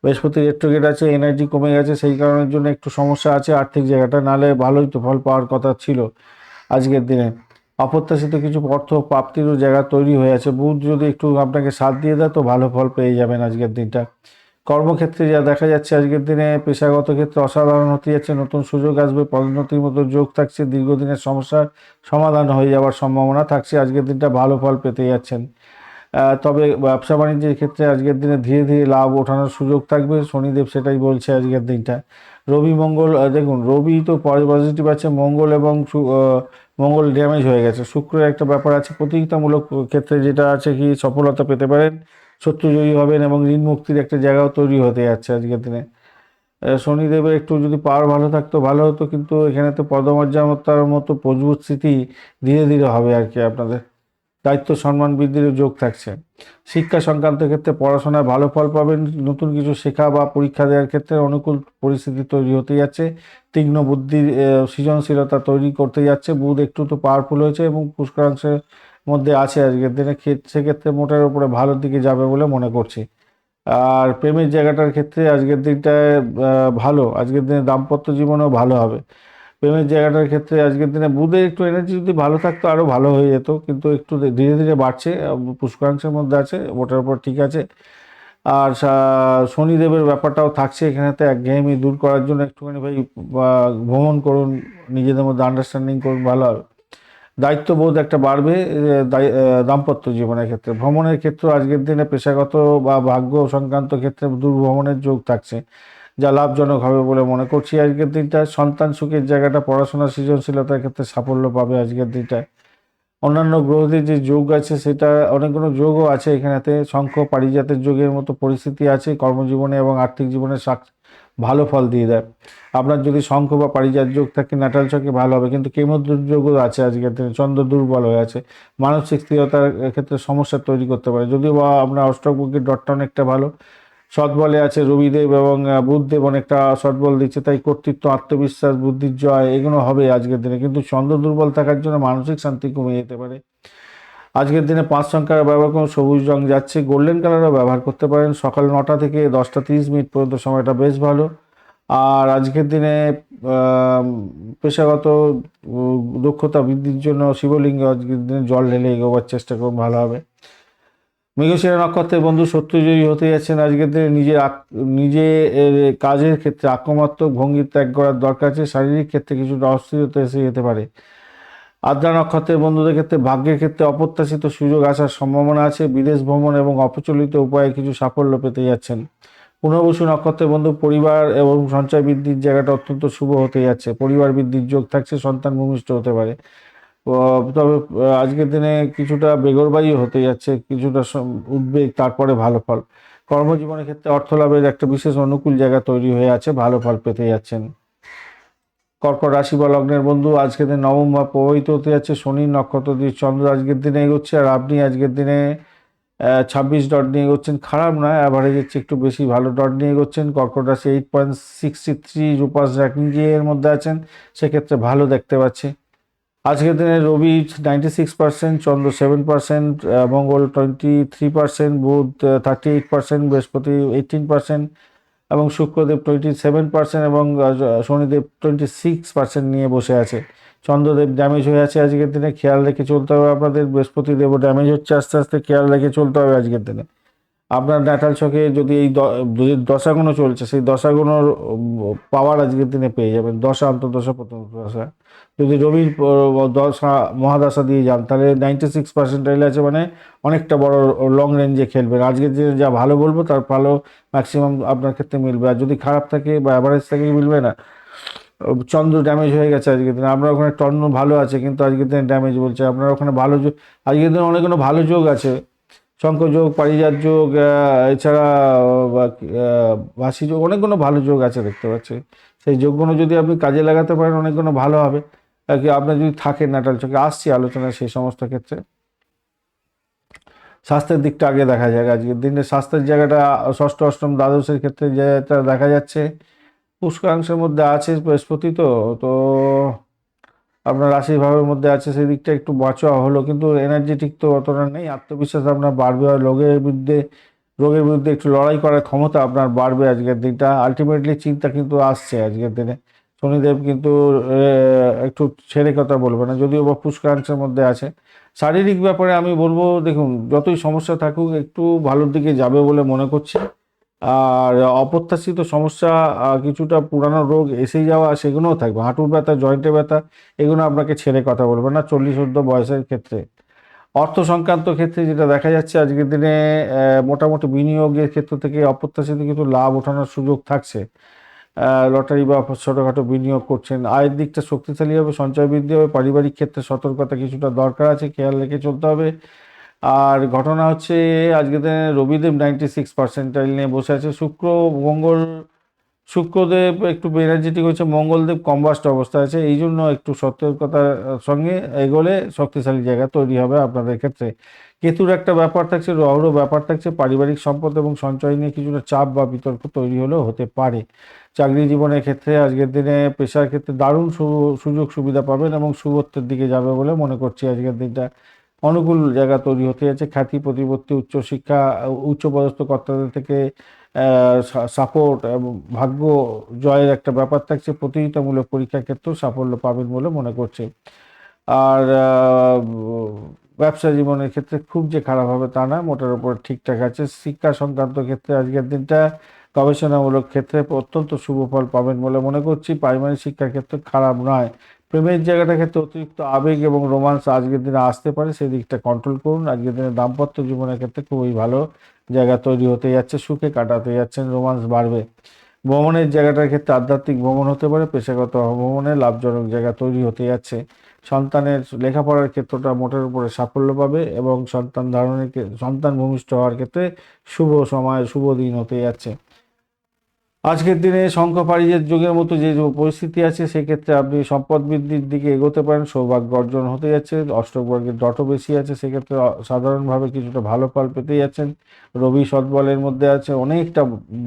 বৃহস্পতি রেট্রোগেট আছে, এনার্জি কমে গেছে, সেই কারণের জন্য একটু সমস্যা আছে আর্থিক জায়গাটা, নাহলে ভালোই তো ফল পাওয়ার কথা ছিল আজকের দিনে। অপ্রত্যাশিত কিছু অর্থ প্রাপ্তিরও জায়গা তৈরি হয়ে আছে। বুধ যদি একটু আপনাকে সাথ দিয়ে দেয় তো ভালো ফল পেয়ে যাবেন আজকের দিনটা। কর্মক্ষেত্রে যা দেখা যাচ্ছে আজকের দিনে, পেশাগত ক্ষেত্রে অসাধারণ হতে যাচ্ছে, নতুন সুযোগ আসবে, পদোন্নতির মতো যোগ থাকছে, দীর্ঘদিনের সমস্যার সমাধান হয়ে যাওয়ার সম্ভাবনা থাকছে। আজকের দিনটা ভালো ফল পেতে যাচ্ছেন। তবে ব্যবসা বাণিজ্যের ক্ষেত্রে আজকের দিনে ধীরে ধীরে লাভ ওঠানোর সুযোগ থাকবে, শনিদেব সেটাই বলছে আজকের দিনটা। রবি মঙ্গল দেখুন, রবি তো পজিটিভ আছে, মঙ্গল এবং মঙ্গল ড্যামেজ হয়ে গেছে। শুক্রের একটা ব্যাপার আছে, প্রতিযোগিতামূলক ক্ষেত্রে যেটা আছে কি সফলতা পেতে পারেন, শত্রুজয়ী হবেন এবং ঋণ মুক্তির একটা জায়গাও তৈরি হতে যাচ্ছে আজকের দিনে। শনিদেবের একটু যদি পাওয়ার ভালো থাকতো ভালো হতো, কিন্তু এখানে তো পদমর্যাদার মতো মজবুত স্থিতি ধীরে ধীরে হবে আর কি। আপনাদের দায়িত্ব সম্মান বৃদ্ধির যোগ থাকছে। শিক্ষা সংক্রান্ত ক্ষেত্রে পড়াশোনায় ভালো ফল পাবেন। নতুন কিছু শেখা বা পরীক্ষা দেওয়ার ক্ষেত্রে অনুকূল পরিস্থিতি তৈরি হতে যাচ্ছে। তীক্ষ্ণ বুদ্ধির সৃজনশীলতা তৈরি করতে যাচ্ছে। বুধ একটু তো পাওয়ারফুল হয়েছে এবং পুষ্করাংশের মধ্যে আছে আজকের দিনে, সেক্ষেত্রে মোটের উপরে ভালোর দিকে যাবে বলে মনে করছি। আর প্রেমের জায়গাটার ক্ষেত্রে আজকের দিনটায় ভালো, আজকের দিনে দাম্পত্য জীবনেও ভালো হবে। প্রেমের জায়গাটার ক্ষেত্রে আজকের দিনে বুধের একটু এনার্জি যদি ভালো থাকতো আরও ভালো হয়ে যেত, কিন্তু একটু ধীরে ধীরে বাড়ছে, পুষ্করাংশের মধ্যে আছে, ওটার উপর ঠিক আছে। আর শনিদেবের ব্যাপারটাও থাকছে এখানেতে, একঘেয়েমি দূর করার জন্য একটুখানি ভাই ভ্রমণ করুন, নিজেদের মধ্যে আন্ডারস্ট্যান্ডিং করুন, ভালো হবে। দায়িত্ববোধ একটা বাড়বে দাম্পত্য জীবনের ক্ষেত্রে। ভ্রমণের ক্ষেত্রে আজকের দিনে পেশাগত বা ভাগ্য সংক্রান্ত ক্ষেত্রে দূর ভ্রমণের যোগ থাকছে, যা লাভজনক হবে বলে মনে করছি আজকের দিনটা। সন্তান সুখের জায়গাটা, পড়াশোনা সৃজনশীলতার ক্ষেত্রে সাফল্য পাবে আজকের দিনটায়। অন্যান্য গ্রহদের যে যোগ আছে সেটা অনেকগুলো যোগও আছে এখানেতে, শঙ্খ পারিজাতের যোগের মতো পরিস্থিতি আছে। কর্মজীবনে এবং আর্থিক জীবনে ভালো ফল দিয়ে দেয়। আপনার যদি শঙ্খ বা পারিজাত যোগ থাকে নাটাল ছকে ভালো হবে, কিন্তু কেমোযোগও আছে আজকের দিনে, চন্দ্র দুর্বল হয়ে আছে, মানসিক স্থিরতার ক্ষেত্রে সমস্যা তৈরি করতে পারে। যদিও বা আপনার অষ্টকবুকের ডটটা অনেকটা ভালো, সৎবলে আছে রবিদেব এবং বুধদেব অনেকটা সৎবল দিচ্ছে, তাই কর্তৃত্ব আত্মবিশ্বাস বুদ্ধির জয় এগুলো হবে আজকের দিনে। কিন্তু চন্দ্র দুর্বল থাকার জন্য মানসিক শান্তি কমে যেতে পারে। আজকের দিনে 5 সংখ্যার ব্যবহার করুন, সবুজ রং যাচ্ছে, গোল্ডেন কালারও ব্যবহার করতে পারেন। সকাল 9টা থেকে 10টা 30 মিনিট পর্যন্ত সময়টা বেশ ভালো। আর আজকের দিনে আম, পেশাগত দক্ষতা বৃদ্ধির জন্য শিবলিঙ্গে আজকের দিনে জল ঢেলে এগোবার চেষ্টা করুন, ভালো হবে। মৃগশিরা নক্ষত্রের বন্ধু শত্রুজয়ী হতে যাচ্ছেন আজকের দিনে। নিজে কাজের ক্ষেত্রে আক্রমণাত্মক ভঙ্গি ত্যাগ করার দরকার আছে। শারীরিক ক্ষেত্রে কিছুটা অস্থিরতা এসে যেতে পারে। আদ্রা নক্ষত্রের বন্ধুদের ক্ষেত্রে ভাগ্যের ক্ষেত্রে অপ্রত্যাশিত সুযোগ আসার সম্ভাবনা আছে। বিদেশ ভ্রমণ এবং অপ্রচলিত উপায়ে কিছু সাফল্য পেতে যাচ্ছেন। পুনর্বসু নক্ষত্রের বন্ধু পরিবার এবং সঞ্চয় বৃদ্ধির জায়গাটা অত্যন্ত শুভ হতে যাচ্ছে। পরিবার বৃদ্ধির যোগ থাকছে, সন্তান ভূমিষ্ঠ হতে পারে। তবে আজকের দিনে কিছুটা বেগরবাই হতে যাচ্ছে, কিছুটা উদ্বেগ, তারপরে ভালো ফল। কর্মজীবনের ক্ষেত্রে অর্থ লাভের একটা বিশেষ অনুকূল জায়গা তৈরি হয়ে আছে, ভালো ফল পেতে যাচ্ছেন। কর্কট রাশি বা লগ্নের বন্ধু আজকের দিনে নবম ভাব প্রভাবিত হতে যাচ্ছে। শনি নক্ষত্র দিয়ে চন্দ্র আজকের দিনে এগোচ্ছে, আর আপনি আজকের দিনে 26 ডট নিয়ে এগোচ্ছেন। খারাপ নয়, অ্যাভারেজের চেয়ে একটু বেশি ভালো ডট নিয়ে এগোচ্ছেন। কর্কট রাশি 8.63 রূপাস র্যাঙ্কিং এর মধ্যে আছেন, সেক্ষেত্রে ভালো দেখতে পাচ্ছি। আজকের দিনে রবি 96%, চন্দ্র 7%, মঙ্গল 23%, বুধ 38%, বৃহস্পতি 18% এবং শুক্রদেব 27% এবং শনিদেব 26% নিয়ে বসে আছে। চন্দ্রদেব ড্যামেজ হয়ে আছে আজকের দিনে, খেয়াল রেখে চলতে হবে আপনাদের। বৃহস্পতি দেবও ড্যামেজ হচ্ছে আস্তে আস্তে, খেয়াল রেখে চলতে হবে আজকের দিনে। আপনার নাটাল ছকে যদি এই দশাগুলো চলছে, সেই দশাগুলোর পাওয়ার আজকের দিনে পেয়ে যাবেন। দশা, অন্তর্দশা, প্রথম দশা যদি রবির দশা মহাদশা দিয়ে যান, তাহলে 96% আছে, মানে অনেকটা বড় লং রেঞ্জে খেলবেন। আজকের দিনে যা ভালো বলবো তার ভালো ম্যাক্সিমাম আপনার ক্ষেত্রে মিলবে। আর যদি খারাপ থাকে বা অ্যাভারেজ থাকে, মিলবে না। চন্দ্র ড্যামেজ হয়ে গেছে আজকের দিনে, আপনার ওখানে টর্ন ভালো আছে কিন্তু আজকের দিনে ড্যামেজ বলছে। আপনার ওখানে ভালো যোগ, আজকের দিনে অনেকগুলো ভালো যোগ আছে, শঙ্করযোগ, পারিজাত যোগ, এছাড়া বাসি যোগ, অনেকগুলো ভালো যোগ আছে দেখতে পাচ্ছি। সেই যোগগুলো যদি আপনি কাজে লাগাতে পারেন অনেকগুলো ভালো হবে আর কি। আপনার যদি থাকে নাটাল চোখে, আসছি আলোচনায় সেই সমস্ত ক্ষেত্রে। স্বাস্থ্যের দিকটা আগে দেখা যাক। আজকের দিনে স্বাস্থ্যের জায়গাটা ষষ্ঠ, অষ্টম, দ্বাদশের ক্ষেত্রে যেটা দেখা যাচ্ছে, পুষ্করাংশের মধ্যে আছে বৃহস্পতি, তো তো আপনার রাশি ভাবের মধ্যে আছে, সেই দিকটা একটু বাঁচোয়া হলো, কিন্তু এনার্জেটিক তো অতটা নেই। আত্মবিশ্বাস আপনার বাড়বে, আর রোগের বিরুদ্ধে একটু লড়াই করার ক্ষমতা আপনার বাড়বে আজকের দিনটা। আলটিমেটলি চিন্তা কিন্তু আসছে আজকের দিনে। শনিদেব কিন্তু একটু ছেড়ে কথা বলবে না, যদিও বা পুষ্করাংশের মধ্যে আছে। শারীরিক ব্যাপারে আমি বলবো, দেখুন যতই সমস্যা থাকুক একটু ভালোর দিকে যাবে বলে মনে করছি। আর অপ্রত্যাশিত সমস্যা, কিছুটা পুরানো রোগ এসে যাওয়া, সেগুলোও থাকবে। হাঁটুর ব্যথা, জয়েন্টের ব্যথা, এগুলো আপনাকে ছেড়ে কথা বলবে না 40-50 বয়সের ক্ষেত্রে। অর্থ সংক্রান্ত ক্ষেত্রে যেটা দেখা যাচ্ছে আজকের দিনে, মোটামুটি বিনিয়োগের ক্ষেত্র থেকে অপ্রত্যাশিত কিছু লাভ ওঠানোর সুযোগ থাকছে। লটারি বা ছোটোখাটো বিনিয়োগ করছেন, আয়ের দিকটা শক্তিশালী হবে, সঞ্চয় বৃদ্ধি হবে। পারিবারিক ক্ষেত্রে সতর্কতা কিছুটা দরকার আছে, খেয়াল রেখে চলতে হবে। আর ঘটনা হচ্ছে, আজকের দিনে রবিদেব 96% নিয়ে বসে আছে। শুক্রদেব একটু এনার্জেটিক হচ্ছে, মঙ্গলদেব কম্বাস্ট অবস্থায় আছে। এই জন্য একটু সতর্কতার সঙ্গে এগোলে শক্তিশালী জায়গা তৈরি হবে আপনাদের ক্ষেত্রে। কেতুর একটা ব্যাপার থাকছে, রাহুরও ব্যাপার থাকছে, পারিবারিক সম্পদ এবং সঞ্চয় নিয়ে কিছুটা চাপ বা বিতর্ক তৈরি হলেও হতে পারে। চাকরি জীবনের ক্ষেত্রে আজকের দিনে, পেশার ক্ষেত্রে দারুণ সুযোগ সুবিধা পাবেন এবং শুভত্বের দিকে যাবে বলে মনে করছি। আজকের দিনটা অনুকূল জায়গা তৈরি হতে যাচ্ছে। খ্যাতি প্রতিপত্তি, উচ্চশিক্ষা, উচ্চপদস্থ কর্তাদের থেকে সাপোর্ট এবং ভাগ্য জয়ের একটা ব্যাপার থাকছে। প্রতিযোগিতামূলক পরীক্ষার ক্ষেত্রেও সাফল্য পাবেন বলে মনে করছে। আর ব্যবসা জীবনের ক্ষেত্রে খুব যে খারাপ হবে তা না, মোটার উপর ঠিকঠাক আছে। শিক্ষা সংক্রান্ত ক্ষেত্রে আজকের দিনটা গবেষণামূলক ক্ষেত্রে অত্যন্ত শুভ ফল পাবেন বলে মনে করছি। প্রাইমারি শিক্ষার ক্ষেত্রে খারাপ নয়। প্রেমের জায়গাটার ক্ষেত্রে অতিরিক্ত আবেগ এবং রোমান্স আজকের দিনে আসতে পারে, সেই দিকটা কন্ট্রোল করুন। আজকের দিনে দাম্পত্য জীবনের ক্ষেত্রে খুবই ভালো জায়গা তৈরি হতে যাচ্ছে, সুখে কাটাতে যাচ্ছেন, রোমান্স বাড়বে। ভ্রমণের জায়গাটার ক্ষেত্রে আধ্যাত্মিক ভ্রমণ হতে পারে, পেশাগত ভ্রমণে লাভজনক জায়গা তৈরি হতে যাচ্ছে। সন্তানের লেখাপড়ার ক্ষেত্রটা মোটের উপরে সাফল্য পাবে এবং সন্তান ভূমিষ্ঠ হওয়ার ক্ষেত্রে শুভ সময়, শুভ দিন হতে যাচ্ছে। আজকের দিনে শঙ্খ পারিজাত যুগের মতো যে পরিস্থিতি আছে, সেক্ষেত্রে আপনি সম্পদ বৃদ্ধির দিকে এগোতে পারেন, সৌভাগ্য অর্জন হতে যাচ্ছে। অষ্টক বর্গের ডটও বেশি আছে, সেক্ষেত্রে সাধারণভাবে কিছুটা ভালো ফল পেতে যাচ্ছেন। রবি সৎবলের মধ্যে আছে, অনেকটা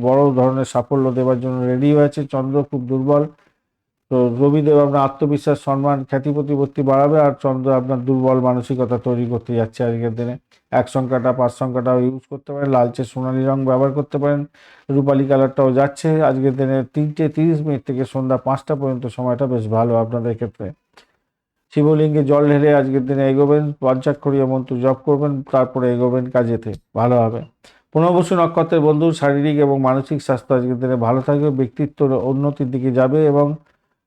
বড় ধরনের সাফল্য দেওয়ার জন্য রেডি হয়েছে। চন্দ্র খুব দুর্বল, তো রবিদেব আপনার আত্মবিশ্বাস, সম্মান, খ্যাতি প্রতিপত্তি বাড়াবে। আর চন্দ্র আপনার দুর্বল মানসিকতা তৈরি করতে যাচ্ছে আজকের দিনে। 1 সংখ্যাটা, 5 সংখ্যাটাও ইউজ করতে পারেন, লালচে সোনালী রং ব্যবহার করতে পারেন। রূপালী কালারটাও যাচ্ছে আজকের দিনে। 3:30 থেকে সন্ধ্যা 5টা পর্যন্ত সময়টা বেশ ভালো আপনাদের ক্ষেত্রে। শিবলিঙ্গে জল ঢেলে আজকের দিনে এগোবেন, পঞ্চাক্ষরীয় মন্ত্র জপ করবেন, তারপরে এগোবেন কাজেতে, ভালো হবে। পুনর্বসু নক্ষত্রের বন্ধু, শারীরিক এবং মানসিক স্বাস্থ্য আজকের দিনে ভালো থাকবে, ব্যক্তিত্ব উন্নতির দিকে যাবে এবং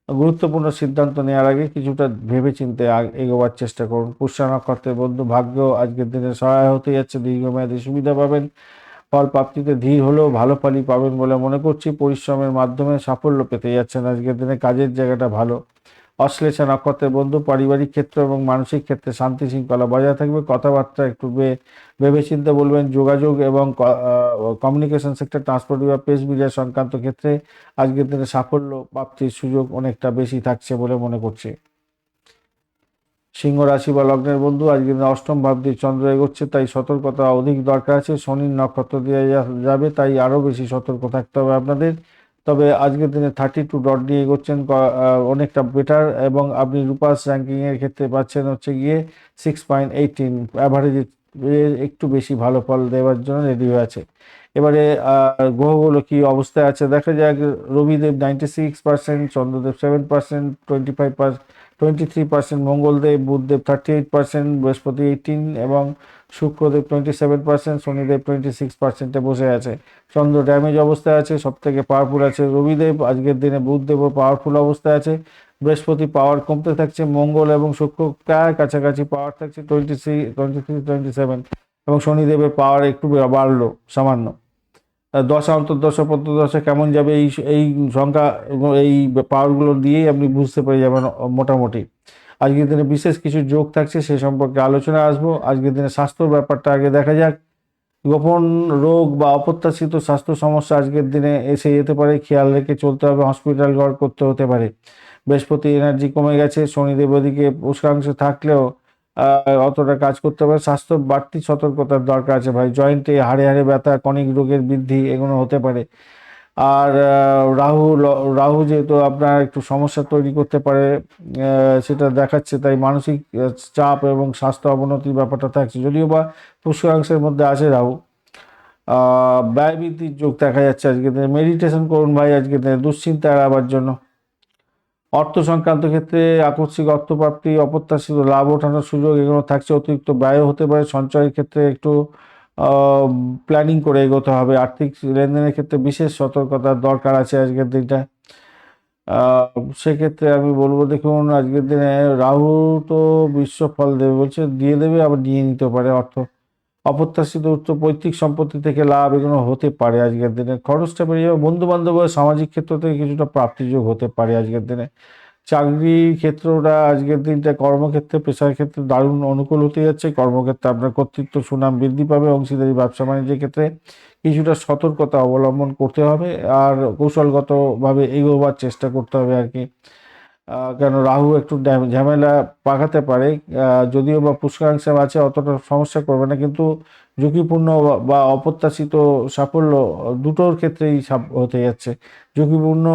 গুরুত্বপূর্ণ সিদ্ধান্ত নেওয়ার আগে কিছুটা ভেবেচিন্তে এগোবার চেষ্টা করুন। পুষ্যা নক্ষত্রের বন্ধু, ভাগ্য আজকের দিনে সহায় হতে যাচ্ছে, দীর্ঘমেয়াদী সুবিধা পাবেন। ফল প্রাপ্তিতে ধীর হলেও ভালো ফলই পাবেন বলে মনে করছি। পরিশ্রমের মাধ্যমে সাফল্য পেতে যাচ্ছেন আজকের দিনে, কাজের জায়গাটা ভালো। অশ্লেষা নক্ষত্রের বন্ধু, পারিবারিক ক্ষেত্র এবং মানসিক ক্ষেত্রে শান্তি শৃঙ্খলা বজায় থাকবে। কথাবার্তা একটু ভেবেচিন্তে বলবেন। যোগাযোগ এবং কমিউনিকেশন সেক্টর, ট্রান্সপোর্ট বা প্রেস মিডিয়া সংক্রান্ত ক্ষেত্রে আজকের দিনে সাফল্য প্রাপ্তির সুযোগ অনেকটা বেশি থাকছে বলে মনে করছি। সিংহ রাশি বা লগ্নের বন্ধু, আজকের দিনে অষ্টম ভাব দিয়ে চন্দ্র এগোচ্ছে, তাই সতর্কতা অধিক দরকার আছে। শনির নক্ষত্র দিয়ে যাবে, তাই আরও বেশি সতর্ক থাকতে হবে আপনাদের। তবে আজকের দিনে 32 ডট দিয়ে এগোচ্ছেন, অনেকটা বেটার। এবং আপনি রূপাস র্যাঙ্কিংয়ের ক্ষেত্রে পাচ্ছেন হচ্ছে গিয়ে 6.18, অ্যাভারেজে একটু বেশি ভালো ফল দেওয়ার জন্য রেডি হয়ে আছে। এবারে গ্রহগুলো কি অবস্থায় আছে দেখা যাক। রবিদেব 96%, চন্দ্রদেব 7%, 23%, মঙ্গলদেব বুধদেব 38%, বৃহস্পতি 18 এবং শুক্রদেব 27%, শনিদেব 26%-এ বসে আছে। চন্দ্র ড্যামেজ অবস্থায় আছে, সব থেকে পাওয়ারফুল আছে রবিদেব আজকের দিনে, বুধদেবও পাওয়ারফুল অবস্থায় আছে, বৃহস্পতি পাওয়ার কমতে থাকছে, মঙ্গল এবং শুক্র প্রায় কাছাকাছি পাওয়ার থাকছে 23, 27, এবং শনিদেবের পাওয়ার একটু বাড়লো সামান্য। দশা অন্তর্দশা প্রত্যদশা কেমন যাবে এই এই সংখ্যা, এই পাওয়ারগুলো দিয়েই আপনি বুঝতে পেরে যাবেন মোটামুটি। আজকের দিনে বিশেষ কিছু যোগ থাকছে, সে সম্পর্কে আলোচনা আসবো। আজকের দিনে স্বাস্থ্যর ব্যাপারটা আগে দেখা যাক। গোপন রোগ বা অপ্রত্যাশিত স্বাস্থ্য সমস্যা আজকের দিনে এসে যেতে পারে, খেয়াল রেখে চলতে হবে, হসপিটাল ঘর করতে হতে পারে। বৃহস্পতি এনার্জি কমে গেছে, শনিদেব ওদিকে পুষ্করাংশে থাকলেও অতটা কাজ করতে পারে। স্বাস্থ্য বাড়তি সতর্কতার দরকার আছে ভাই, জয়েন্টে হাড়ে হাড়ে ব্যথা, কনিক রোগের বৃদ্ধি এগুলো হতে পারে। আর রাহু যেহেতু আপনার একটু সমস্যা তৈরি করতে পারে, সেটা দেখাচ্ছে, তাই মানসিক চাপ এবং স্বাস্থ্য অবনতির ব্যাপারটা থাকছে, যদিও বা পুষ্করাংশের মধ্যে আছে রাহু। ব্যয় বৃদ্ধির যোগ দেখা যাচ্ছে আজকের দিনে। মেডিটেশন করুন ভাই আজকের দিনে দুশ্চিন্তা এড়াবার জন্য। অর্থ সংক্রান্ত ক্ষেত্রে আকস্মিক অর্থপ্রাপ্তি, অপ্রত্যাশিত লাভ ওঠানোর সুযোগ এগুলো থাকছে, অতিরিক্ত ব্যয় হতে পারে। সঞ্চয়ের ক্ষেত্রে একটু প্ল্যানিং করে এগোতে হবে। আর্থিক লেনদেনের ক্ষেত্রে বিশেষ সতর্কতার দরকার আছে আজকের দিনটা। সেক্ষেত্রে আমি বলবো দেখুন আজকের দিনে রাহু তো মিশ্র ফল দেবে বলছে, দিয়ে দেবে আবার নিয়ে নিতে পারে অর্থ। অপ্রত্যাশিত উচ্চ পৈতৃক সম্পত্তি থেকে লাভ এগুলো হতে পারে আজকের দিনে। খরচটা বেরিয়ে যাবে। বন্ধু বান্ধব সামাজিক ক্ষেত্র থেকে কিছুটা প্রাপ্তিযোগ হতে পারে আজকের দিনে। চাকরির ক্ষেত্রটা আজকের দিনটা কর্মক্ষেত্রে, পেশার ক্ষেত্রে দারুণ অনুকূল হতে যাচ্ছে। কর্মক্ষেত্রে আপনার কর্তৃত্ব সুনাম বৃদ্ধি পাবে। অংশীদারি ব্যবসা বাণিজ্যের ক্ষেত্রে কিছুটা সতর্কতা অবলম্বন করতে হবে আর কৌশলগতভাবে এগোবার চেষ্টা করতে হবে আর কি। কেন রাহু একটু ঝামেলা পাকাতে পারে, যদিও বা পুষ্করাংশে আছে অতটা সমস্যা করবে না, কিন্তু ঝুঁকিপূর্ণ বা অপ্রত্যাশিত সাফল্য দুটোর ক্ষেত্রেই হতে যাচ্ছে। ঝুঁকিপূর্ণ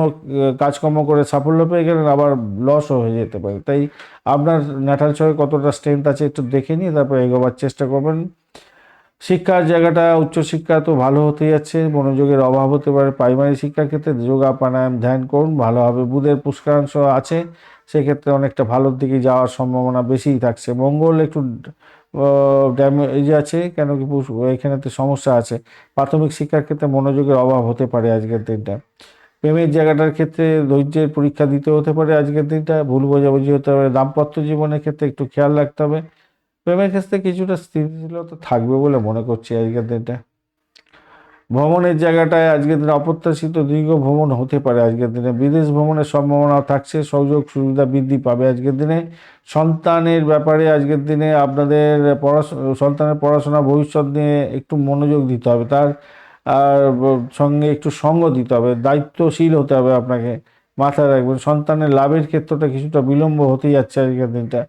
কাজকর্ম করে সাফল্য পেয়ে গেলেন, আবার লসও হয়ে যেতে পারে। তাই আপনার ন্যাটাল ছয়ে কতটা স্ট্রেংথ আছে একটু দেখে নিয়ে তারপর এগোবার চেষ্টা করবেন। শিক্ষার জায়গাটা, উচ্চশিক্ষা তো ভালো হতে যাচ্ছে, মনোযোগের অভাব হতে পারে। প্রাইমারি শিক্ষার ক্ষেত্রে যোগা প্রাণায়াম ধ্যান করুন, ভালো হবে। বুধের পুষ্করাংশ আছে, সেক্ষেত্রে অনেকটা ভালোর দিকে যাওয়ার সম্ভাবনা বেশিই থাকছে। মঙ্গল একটু ড্যামেজ আছে, কেন কি এখানেতে সমস্যা আছে। প্রাথমিক শিক্ষার ক্ষেত্রে মনোযোগের অভাব হতে পারে আজকের দিনটা। প্রেমের জায়গাটার ক্ষেত্রে ধৈর্যের পরীক্ষা দিতে হতে পারে আজকের দিনটা, ভুল বোঝাবুঝি হতে পারে। দাম্পত্য জীবনের ক্ষেত্রে একটু খেয়াল রাখতে হবে। প্রেমের ক্ষেত্রে কিছুটা স্থিতিশীলতা থাকবে বলে মনে করছি আজকের দিনটা। ভ্রমণের জায়গাটায় আজকের দিনে অপ্রত্যাশিত দীর্ঘ ভ্রমণ হতে পারে আজকের দিনে। বিদেশ ভ্রমণের সম্ভাবনা থাকছে, সুযোগ সুবিধা বৃদ্ধি পাবে আজকের দিনে। সন্তানের ব্যাপারে আজকের দিনে আপনাদের সন্তানের পড়াশোনা ভবিষ্যৎ নিয়ে একটু মনোযোগ দিতে হবে, তার আর সঙ্গে একটু সঙ্গ দিতে হবে, দায়িত্বশীল হতে হবে আপনাকে। মাথায় রাখবেন সন্তানের লাভের ক্ষেত্রটা কিছুটা বিলম্ব হতে যাচ্ছে আজকের দিনটা।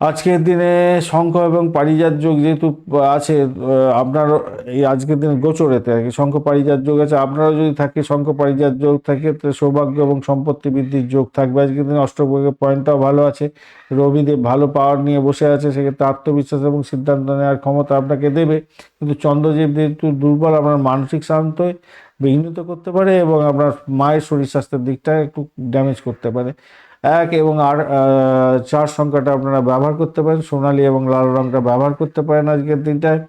আজকের দিনে শঙ্খ এবং পারিজাত যোগ যেহেতু আছে, আপনার এই আজকের দিনে গোচরেতে আর কি শঙ্খ পারিজাত যোগ আছে, আপনারও যদি থাকে শঙ্খ পারিজাত যোগ থাকে তো সৌভাগ্য এবং সম্পত্তি বৃদ্ধির যোগ থাকবে আজকের দিনে। অষ্টভাগ্যের পয়েন্টটাও ভালো আছে, রবিদেব ভালো পাওয়ার নিয়ে বসে আছে, সেক্ষেত্রে আত্মবিশ্বাস এবং সিদ্ধান্ত নেওয়ার ক্ষমতা আপনাকে দেবে। কিন্তু চন্দ্রদেব যেহেতু দুর্বল, আপনার মানসিক শান্তই বিঘ্নিত করতে পারে এবং আপনার মায়ের শরীর স্বাস্থ্যের দিকটা একটু ড্যামেজ করতে পারে। 1 এবং 4 সংখ্যাটা আপনারা ব্যবহার করতে পারেন, সোনালী এবং লাল রংটা ব্যবহার করতে পারেন আজকের দিনটায়।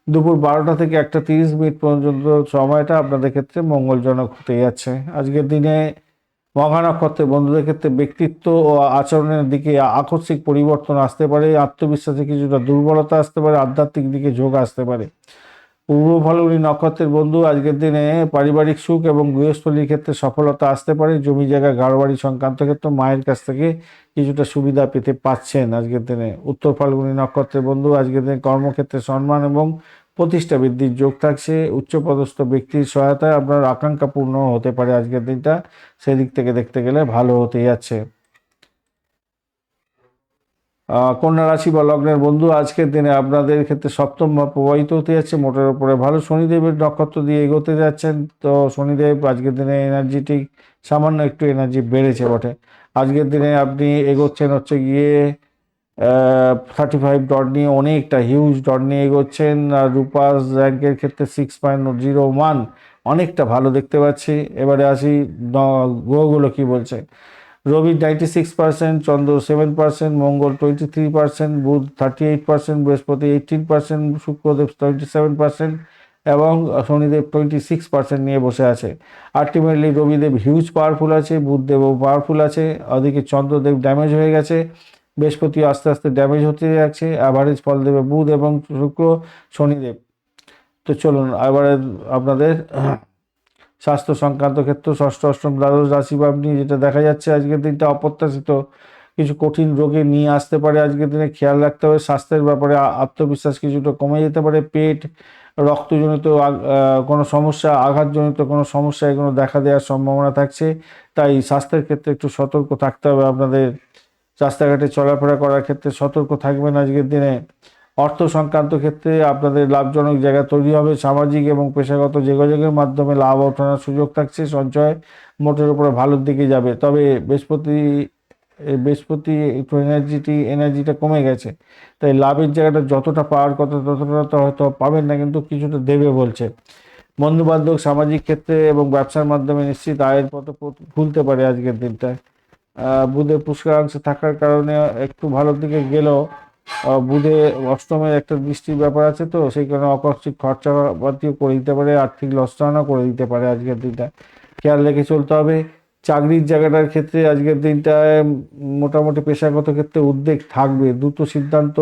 দুপুর 12টা থেকে 1টা 30 মিনিট পর্যন্ত সময়টা আপনাদের ক্ষেত্রে মঙ্গলজনক হতে যাচ্ছে আজকের দিনে। মঘা নক্ষত্রের বন্ধুদের ক্ষেত্রে ব্যক্তিত্ব ও আচরণের দিকে আকস্মিক পরিবর্তন আসতে পারে, আত্মবিশ্বাসে কিছুটা দুর্বলতা আসতে পারে, আধ্যাত্মিক দিকে ঝোঁক আসতে পারে। পূর্ব ফাল্গুনী নক্ষত্রের বন্ধু আজকের দিনে পারিবারিক সুখ এবং গৃহস্থলীর ক্ষেত্রে সফলতা আসতে পারে। জমি জায়গা গাড়বাড়ি সংক্রান্ত ক্ষেত্রে মায়ের কাছ থেকে কিছুটা সুবিধা পেতে পাচ্ছেন আজকের দিনে। উত্তর ফাল্গুনী নক্ষত্রের বন্ধু আজকের দিনে কর্মক্ষেত্রে সম্মান এবং প্রতিষ্ঠা বৃদ্ধির যোগ থাকছে। উচ্চপদস্থ ব্যক্তির সহায়তায় আপনার আকাঙ্ক্ষা পূর্ণ হতে পারে আজকের দিনটা, সেদিক থেকে দেখতে গেলে ভালো হতে যাচ্ছে। কন্যা রাশি বা লগ্নের বন্ধু আজকের দিনে আপনাদের ক্ষেত্রে সপ্তম ভাব প্রবাহিত হতে যাচ্ছে, মোটের উপরে ভালো। শনিদেবের নক্ষত্র দিয়ে এগোতে যাচ্ছেন, তো শনিদেব আজকের দিনে এনার্জেটিক, সামান্য একটু এনার্জি বেড়েছে বটে। আজকের দিনে আপনি এগোচ্ছেন হচ্ছে গিয়ে 35 ডট নিয়ে অনেকটা হিউজ ডট নিয়ে এগোচ্ছেন। আর রূপাস র্যাঙ্কের ক্ষেত্রে 6.01, অনেকটা ভালো দেখতে পাচ্ছি। এবারে আসি গ্রহগুলো কি বলছে। রবি 96%, চন্দ্র 7%, মঙ্গল 23%, বুধ 38%, বৃহস্পতি 18%, শুক্রদেব 27% এবং শনিদেব 26% নিয়ে বসে আছে। আলটিমেটলি রবিদেব হিউজ পাওয়ারফুল আছে, বুধদেবও পাওয়ারফুল আছে, ওদিকে চন্দ্রদেব ড্যামেজ হয়ে গেছে, বৃহস্পতি আস্তে আস্তে ড্যামেজ হতে যাচ্ছে। অ্যাভারেজ ফল দেবে বুধ এবং শুক্র, শনিদেব। তো চলুন এবারে আপনাদের স্বাস্থ্য সংক্রান্ত ক্ষেত্র, ষষ্ঠ অষ্টম দ্বাদশ রাশিভাব নিয়ে যেটা দেখা যাচ্ছে আজকের দিনটা অপ্রত্যাশিত কিছু কঠিন রোগে নিয়ে আসতে পারে। আজকের দিনে খেয়াল রাখতে হবে স্বাস্থ্যের ব্যাপারে, আত্মবিশ্বাস কিছুটা কমে যেতে পারে, পেট রক্তজনিত কোনো সমস্যা, আঘাতজনিত কোনো সমস্যা এগুলো দেখা দেওয়ার সম্ভাবনা থাকছে। তাই স্বাস্থ্যের ক্ষেত্রে একটু সতর্ক থাকতে হবে আপনাদের। রাস্তাঘাটে চলাফেরা করার ক্ষেত্রে সতর্ক থাকবেন আজকের দিনে। অর্থ সংক্রান্ত ক্ষেত্রে আপনাদের লাভজনক জায়গা তৈরি হবে, সামাজিক এবং পেশাগত যোগাযোগের মাধ্যমে লাভ ওঠানোর সুযোগ থাকছে, সঞ্চয় মোটের উপরে ভালোর দিকে যাবে। তবে বৃহস্পতি একটু এনার্জিটা কমে গেছে, তাই লাভের জায়গাটা যতটা পাওয়ার কথা ততটা তো হয়তো পাবেন না, কিন্তু কিছুটা দেবে বলছে। বন্ধুবান্ধব, সামাজিক ক্ষেত্রে এবং ব্যবসার মাধ্যমে নিশ্চিত আয়ের পথ খুলতে পারে আজকের দিনটায়। বুধের পুষ্করাংশে থাকার কারণে একটু ভালোর দিকে গেলেও বুধে অষ্টমের একটা দৃষ্টির ব্যাপার আছে, তো সেই কারণে অপাক্ষিক খরচাপাতিও করে দিতে পারে, আর্থিক লসটানা করে দিতে পারে আজকের দিনটা, খেয়াল রেখে চলতে হবে। চাকরির জায়গাটার ক্ষেত্রে আজকের দিনটায় মোটামুটি পেশাগত ক্ষেত্রে উদ্বেগ থাকবে, দ্রুত সিদ্ধান্ত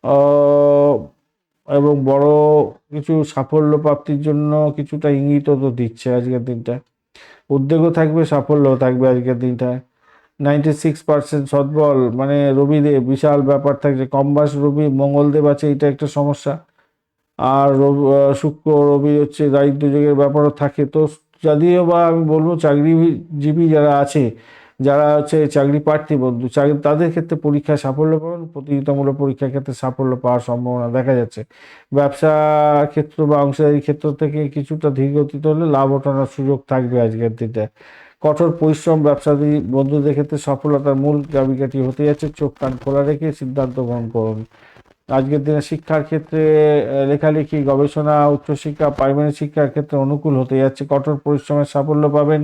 আহ, এবং বড় কিছু সাফল্য প্রাপ্তির জন্য কিছুটা ইঙ্গিতও তো দিচ্ছে আজকের দিনটা। উদ্যোগও থাকবে, সাফল্যও থাকবে আজকের দিনটায়। 96% সদ্বল, মানে রবিদেব বিশাল ব্যাপার থাকছে, কম্বাস রবি, মঙ্গলদেব আছে, এটা একটা সমস্যা। আর শুক্র রবি হচ্ছে দারিদ্র্য যোগের ব্যাপারও থাকে। তো যদিও বা আমি বলবো চাকরিজীবী যারা আছে, যারা হচ্ছে চাকরি প্রার্থী বন্ধু, তাদের ক্ষেত্রে পরীক্ষায় সাফল্য পাবেন, প্রতিযোগিতামূলক পরীক্ষার ক্ষেত্রে সাফল্য পাওয়ার সম্ভাবনা দেখা যাচ্ছে। ব্যবসা ক্ষেত্র বা অংশীদারি ক্ষেত্র থেকে কিছুটা ধীরগতিতে হলে লাভ ওঠানোর সুযোগ থাকবে আজকের দিনটা। কঠোর পরিশ্রম ব্যবসায়ী বন্ধুদের ক্ষেত্রে সফলতার মূল চাবিকাঠি হতে যাচ্ছে, চোখ কান খোলা রেখে সিদ্ধান্ত গ্রহণ করুন। আজকের দিনে শিক্ষার ক্ষেত্রে লেখালেখি, গবেষণা, উচ্চশিক্ষা, প্রাইমারি শিক্ষার ক্ষেত্রে অনুকূল হতে যাচ্ছে, কঠোর পরিশ্রমের সাফল্য পাবেন।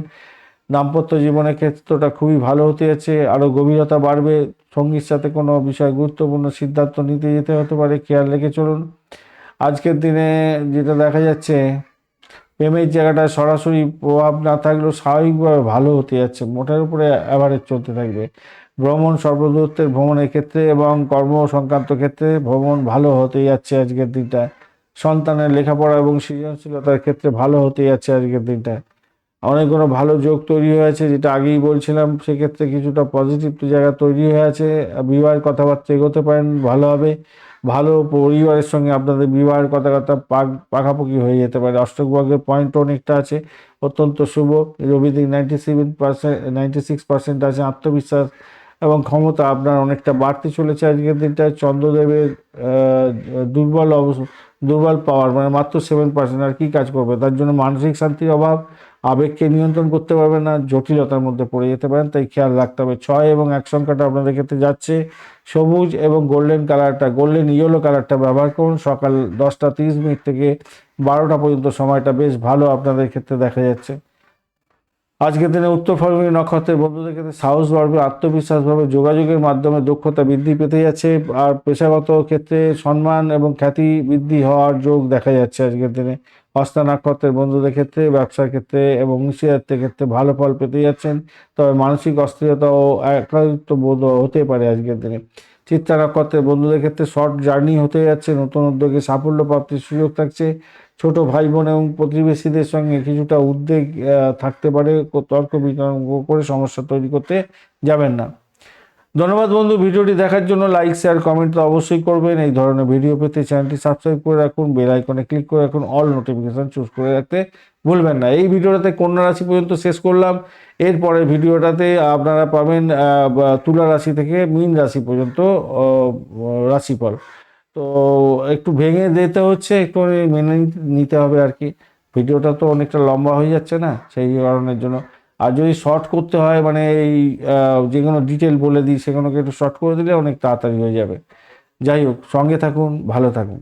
দাম্পত্য জীবনের ক্ষেত্রটা খুবই ভালো হতে যাচ্ছে, আরও গভীরতা বাড়বে। সঙ্গীর সাথে কোনো বিষয়ে গুরুত্বপূর্ণ সিদ্ধান্ত নিতে যেতে হতে পারে, খেয়াল রেখে চলুন। আজকের দিনে যেটা দেখা যাচ্ছে প্রেমের জায়গাটা সরাসরি প্রভাব না থাকলেও স্বাভাবিকভাবে ভালো হতে যাচ্ছে, মোটের উপরে অ্যাভারেজ চলতে থাকবে। ভ্রমণ, সর্বদূরত্বের ভ্রমণের ক্ষেত্রে এবং কর্ম সংক্রান্ত ক্ষেত্রে ভ্রমণ ভালো হতে যাচ্ছে আজকের দিনটা। সন্তানের লেখাপড়া এবং সৃজনশীলতার ক্ষেত্রে ভালো হতে যাচ্ছে আজকের দিনটা। অনেকগুলো ভালো যোগ তৈরি হয়েছে, যেটা আগেই বলছিলাম, সেক্ষেত্রে কিছুটা পজিটিভ জায়গা তৈরি হয়ে আছে। বিবাহের কথাবার্তা এগোতে পারেন, ভালো হবে। ভালো পরিবারের সঙ্গে আপনাদের বিবাহের কথাবার্তা পাকাপাকি হয়ে যেতে পারে। অষ্টকবর্গের পয়েন্ট অনেকটা আছে, অত্যন্ত শুভ। রবি দিক 97%, 96% আছে। আত্মবিশ্বাস এবং ক্ষমতা আপনার অনেকটা বাড়তে চলেছে আজকের দিনটায়। চন্দ্রদেবের দুর্বল দুর্বল পাওয়ার, মানে মাত্র 7%, আর কি কাজ করবে, তার জন্য মানসিক শান্তির অভাব, আবেগকে নিয়ন্ত্রণ করতে পারবেন না, জটিলতার মধ্যে পড়ে যেতে পারেন, তাই খেয়াল রাখতে হবে। 6 এবং 1 সংখ্যাটা আপনাদের ক্ষেত্রে যাচ্ছে সবুজ এবং গোল্ডেন ইয়েলো কালারটা ব্যবহার করুন। সকাল 10টা 30 মিনিট থেকে 12টা পর্যন্ত সময়টা বেশ ভালো আপনাদের ক্ষেত্রে দেখা যাচ্ছে। আজকের দিনে উত্তর ফাল্গুনী নক্ষত্রের বন্ধুদের ক্ষেত্রে সাহস বাড়বে, আত্মবিশ্বাস বাড়বে, যোগাযোগের মাধ্যমে দক্ষতা বৃদ্ধি পেতে যাচ্ছে। আর পেশাগত ক্ষেত্রে সম্মান এবং খ্যাতি বৃদ্ধি হওয়ার যোগ দেখা যাচ্ছে আজকের দিনে। হস্তা নক্ষত্রের বন্ধুদের ক্ষেত্রে ব্যবসার ক্ষেত্রে এবং অংশীদারিত্বের ক্ষেত্রে ভালো ফল পেতে যাচ্ছেন, তবে মানসিক অস্থিরতা ও একাকিত্ব বোধ হতে পারে আজকের দিনে। চিত্রা নক্ষত্রের বন্ধুদের ক্ষেত্রে শর্ট জার্নি হতে যাচ্ছে, নতুন উদ্যোগে সাফল্য প্রাপ্তির সুযোগ থাকছে। ছোট ভাই বোন এবং প্রতিবেশীদের সঙ্গে কিছুটা উদ্বেগ থাকতে পারে, তর্ক বিতর্ক করে সমস্যা তৈরি করতে যাবেন না। ধন্যবাদ বন্ধু, ভিডিওটি দেখার জন্য। লাইক শেয়ার কমেন্ট তো অবশ্যই করবেন। এই ধরনের ভিডিও পেতে চ্যানেলটি সাবস্ক্রাইব করে রাখুন, বেল আইকনে ক্লিক করে রাখুন, অল নোটিফিকেশন চুজ করে রাখতে ভুলবেন না। এই ভিডিওটাতে কন্যা রাশি পর্যন্ত শেষ করলাম। এরপরের ভিডিওটাতে আপনারা পাবেন তুলা রাশি থেকে মীন রাশি পর্যন্ত রাশিফল। তো একটু ভেঙে দিতে হচ্ছে, একটু মেনে নিতে হবে আর কি। ভিডিওটা তো অনেকটা লম্বা হয়ে যাচ্ছে না, সেই কারণের জন্য। আর যদি শর্ট করতে হয় মানে এই যে কোনো ডিটেল বলে দিই সেগুলোকে একটু শর্ট করে দিলে অনেক তাড়াতাড়ি হয়ে যাবে। যাই হোক, সঙ্গে থাকুন, ভালো থাকুন।